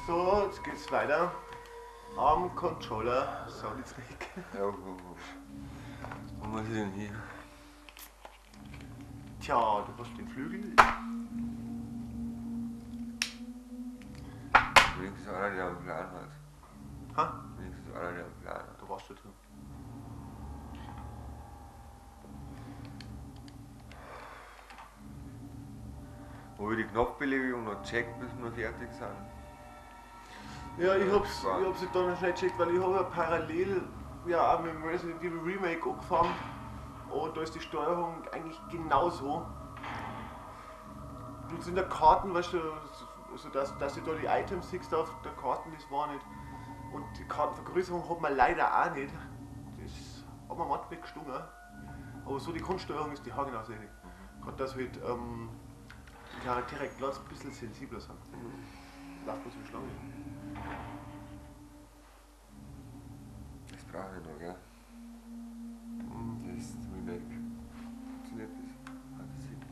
So, jetzt geht's weiter. Am Controller Solid Snake. Ja, wo muss ich denn hier? Tja, du hast den Flügel. Wenigstens einer, der einen Plan hat. Ha? Wenigstens einer, der einen Plan hat. Da warst du drin. Wo wir die Knopfbelegung noch checkt, bis wir fertig sind. Ja, ich hab's jetzt da noch schnell gecheckt, weil ich habe ja parallel auch mit dem Resident Evil Remake angefangen und da ist die Steuerung eigentlich genauso. Bloß in der Karten, weißt du, also dass du da die Items siehst auf der Karten, das war nicht. Und die Kartenvergrößerung hat man leider auch nicht. Das hat man manchmal gestungen. Aber so die Grundsteuerung ist die haargenau ähnlich. Gerade dass halt die Charaktere gleich ein bisschen sensibler sind. Lauf mal so Schlange. Das brauche ich noch, gell? Das Remake. Funktioniert das? Hat das Sinn?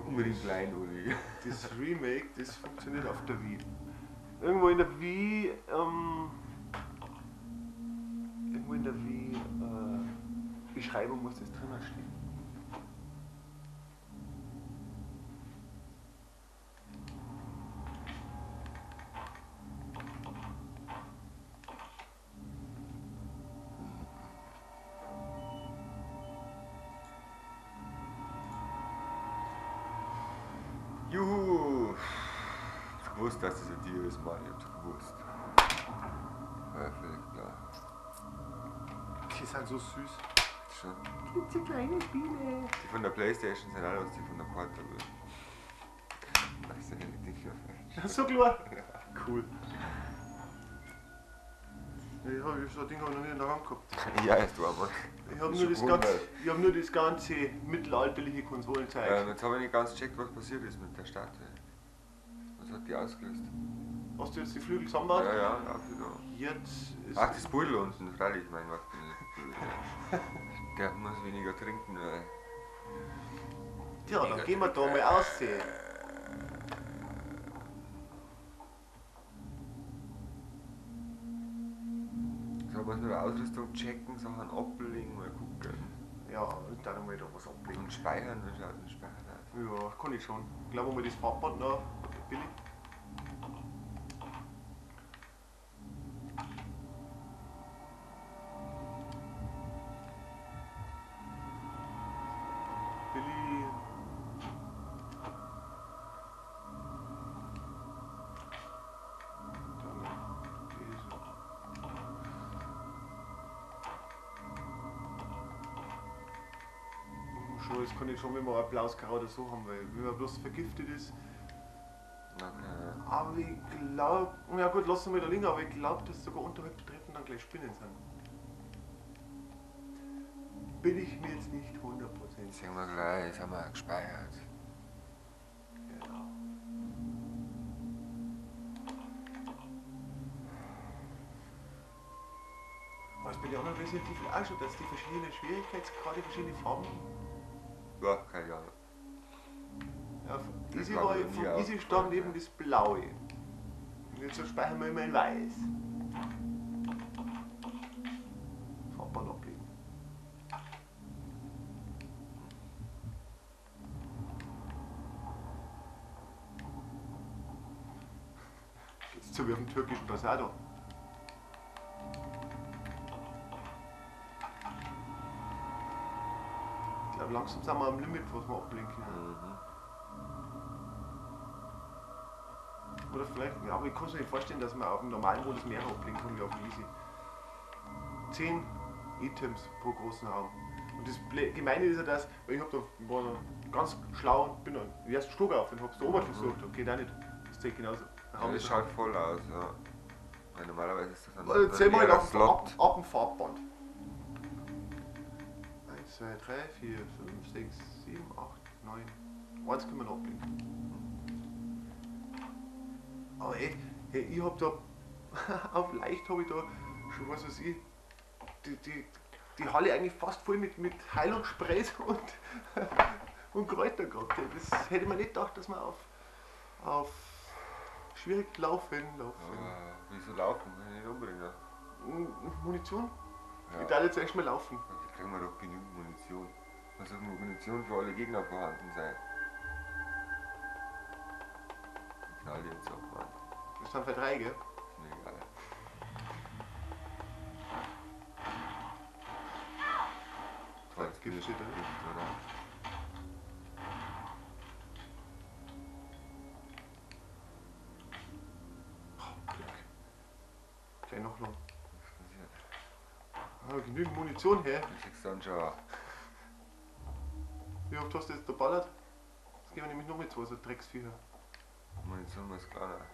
Unbedingt klein, Uli. Das Remake, das funktioniert auf der Wii. Irgendwo in der Wii, Beschreibung muss das drinnen stehen. Juhu! Ich gewusst, dass das ein Tier ist, Mann. Ich hab's gewusst. Ja, völlig klar. Die sind so süß. Schon. Klitzekleine Spiele. Die von der Playstation sind alle, was die von der Portable. Weißt du, die Dinger falsch. So klar. Cool. Ich habe so ein Ding noch nie in der Hand gehabt. Ja, ist du aber. Ich habe Schon gewundert. nur das ganze mittelalterliche Konsolenzeug. Jetzt habe ich nicht ganz gecheckt, was passiert ist mit der Statue. Was hat die ausgelöst? Hast du jetzt die Flügel zusammengebaut? Ja, ja, auch wieder. Jetzt ist Ach, das Pudel unten, freilich, mein Gott. Der muss weniger trinken, weil. ja, dann gehen wir da mal aussehen. So, muss man die Ausrüstung checken, Sachen ablegen, mal gucken. Ja, und dann mal da was ablegen. Und speichern, wie schaut denn Speichern aus? Ja, kann ich schon. Ich glaube mal das Farbband noch billig. Billy. Schon, das kann ich schon, wenn man ein blaues Karo oder so haben, weil wenn man bloß vergiftet ist. Okay. Aber ich glaube, ja gut, lassen wir da liegen, aber ich glaube, dass sogar unterhalb der Treppen dann gleich Spinnen sind. Bin ich mir jetzt nicht 100%. Sehen wir gleich, jetzt haben wir gespeichert. Genau. Was bei den anderen Resident Evil auch schon, dass die verschiedenen Schwierigkeitsgrade verschiedene Farben haben? Ja, keine Ahnung. Ja, vom Das Easy, war war, mir nie vom Easy aufgefallen, stand ja. eben das Blaue. Und jetzt speichern wir immer in Weiß. Farbband ablegen. Geht's so wie auf dem türkischen Basado. Ich glaube, langsam sind wir am Limit, was wir ablegen können. Mhm. Oder vielleicht, ja, aber ich kann es mir nicht vorstellen, dass man auf dem normalen Modus mehr ablegen kann wie auf dem Easy. 10 Items pro großen Raum. Und das Gemeine ist ja das, weil ich hab da war da ganz schlau und bin dann den ersten Stock auf und hab's da oben gesucht. Okay, geht auch nicht. Das zählt genauso. Ja, das schaut voll aus, ja. Weil normalerweise ist das dann Also zählen wir halt leerer ab Slot. dem Farbband. 1, 2, 3, 4, 5, 6, 7, 8, 9. Eins können wir noch ablegen. Aber ey, ich hab da auf leicht habe ich da schon was weiß ich, die Halle eigentlich fast voll mit Heilungssprays und Kräuter gehabt. Das hätte man nicht gedacht, dass man auf schwierig laufen. Aber wieso laufen? Kann ich nicht umbringen. Munition? Ja. Ich darf jetzt erst mal laufen. Da kriegen wir doch genügend Munition. Muss auch nur Munition für alle Gegner vorhanden sein. Ich knall die jetzt ab, Mann. Das sind für 3, gell? Ist mir egal. Toll, jetzt Gift steht da. Gift, oder? Gleich noch lang. Was passiert? Ah, genügend Munition her. Du kriegst dann schon. Wie oft hast du jetzt da ballert? Jetzt gehen wir nämlich noch mit 2 so Drecksviecher. Munition muss kleiner.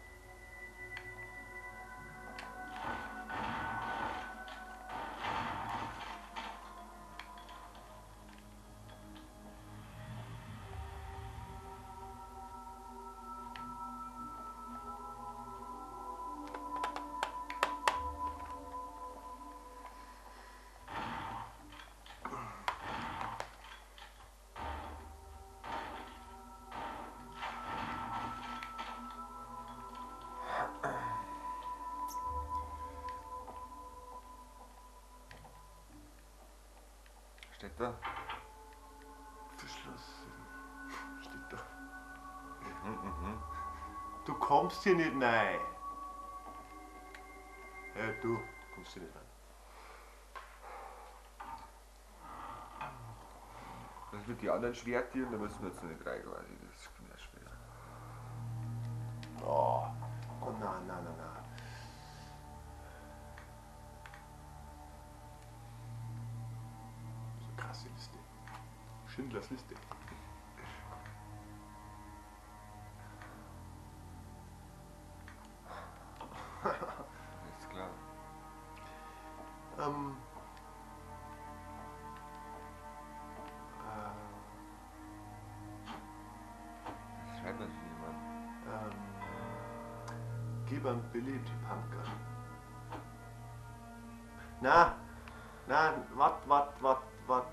Steht da? Verschlossen. Steht da. Mhm. Du kommst hier nicht rein. Ja, du kommst hier nicht rein. Das wird die anderen Schwertieren, da müssen wir jetzt nicht rein quasi. Das ist ja schwer. Oh, nein. So eine krasse Liste. Schindlers Liste. Ist klar. Ähm, Das schreibt natürlich niemand. Gib an Billy die Pumpgun. Na, wat.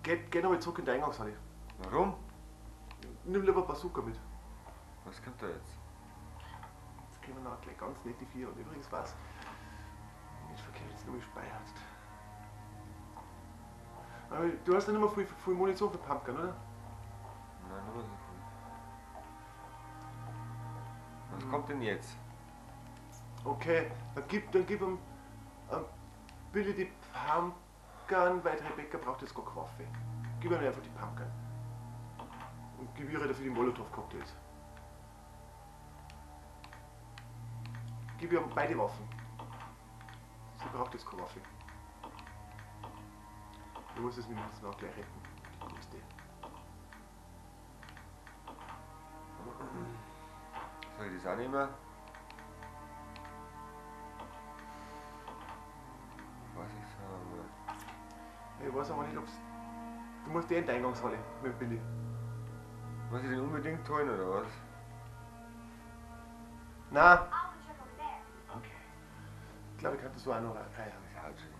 Geh nochmal zurück in die Eingangshalle. Warum? Nimm lieber Bazooka mit. Was kommt da jetzt? Jetzt können wir noch gleich ganz nette Vier. Und übrigens was, nicht verkehrt, jetzt nur gespeichert. Aber du hast ja nicht mehr viel Munition für Pumpgun, oder? Nein, nur so viel. Was kommt denn jetzt? Okay, dann gib ihm Billy die Pumpgun, weil die Rebecca braucht jetzt gar keine Waffe. Gib ihm einfach die Pumpgun. Und gib ihr dafür die Molotow-Cocktails. Gib ihr beide Waffen. Sie braucht jetzt keine Waffe. Du musst es mindestens noch gleich retten. Die Größte. Soll ich das auch nehmen? Was ich sagen. Ich weiß aber nicht, ob's. Du musst in die Eingangshalle mit Billy. Muss ich den unbedingt holen oder was? Nein. Okay. Ich glaube, ich kann das so auch noch rein. Ja, halt schon.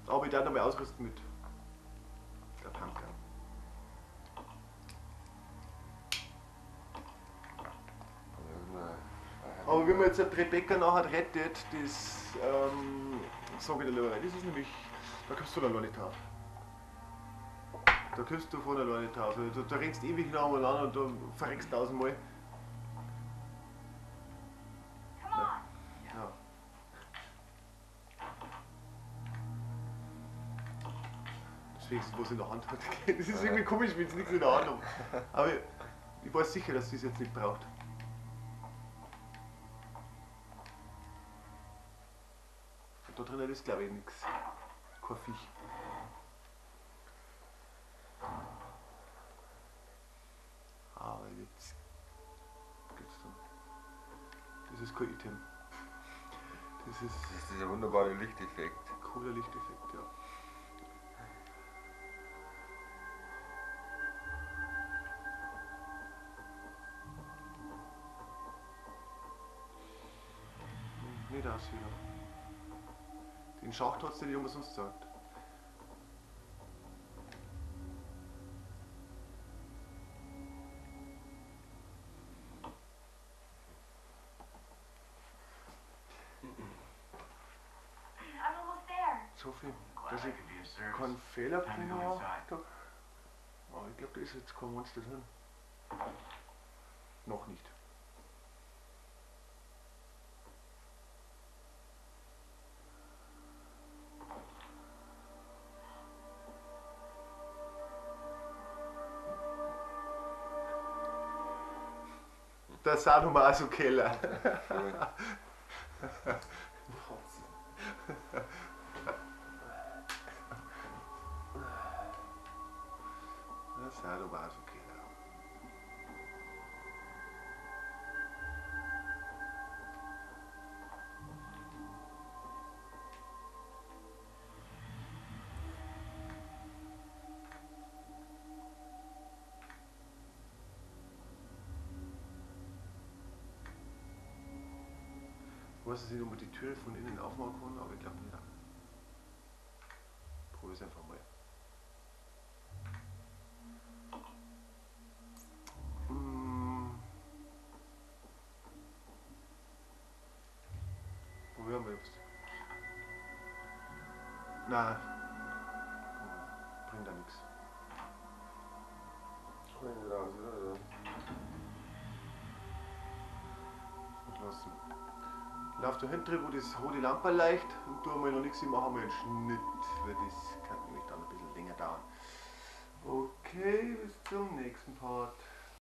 Aber ich darf noch mal ausrüsten mit der Pumpgun. Aber wenn man jetzt eine Rebecca nachher rettet, das sage ich dir lieber, das ist nämlich, da kommst du alleine nicht drauf. Da kommst du von alleine drauf. Da rennst du ewig lang und an und du verreckst 1000-mal. Ja. Deswegen ist was in der Hand hat. Das ist irgendwie komisch, wenn es nichts in der Hand hat. Aber ich weiß sicher, dass sie es jetzt nicht braucht. Und da drinnen ist glaube ich nichts. Kein Viech. Aber jetzt geht's dann. Das ist kein Item. Das ist Das ist dieser wunderbare Lichteffekt. cooler Lichteffekt, ja. Nicht das wieder. Den Schacht hat es dir nicht umsonst gesagt. hoffe, dass ich keinen Fehlerbringer habe. Aber ich glaube, da ist jetzt kein Monster drin. Noch nicht. Der Sadomaso-Keller. Der Sadomaso-Keller. Ich weiß nicht, ob man die Tür von innen aufmachen kann, aber ich glaube nicht. Probier es einfach mal. Probieren wir jetzt. Nein. Bringt da nichts. Raus, oder? Lassen. Lauf da hinten, wo das rote Lampe leicht und tue mal noch nichts, machen wir einen Schnitt, weil das kann nämlich dann ein bisschen länger dauern. Okay, bis zum nächsten Part.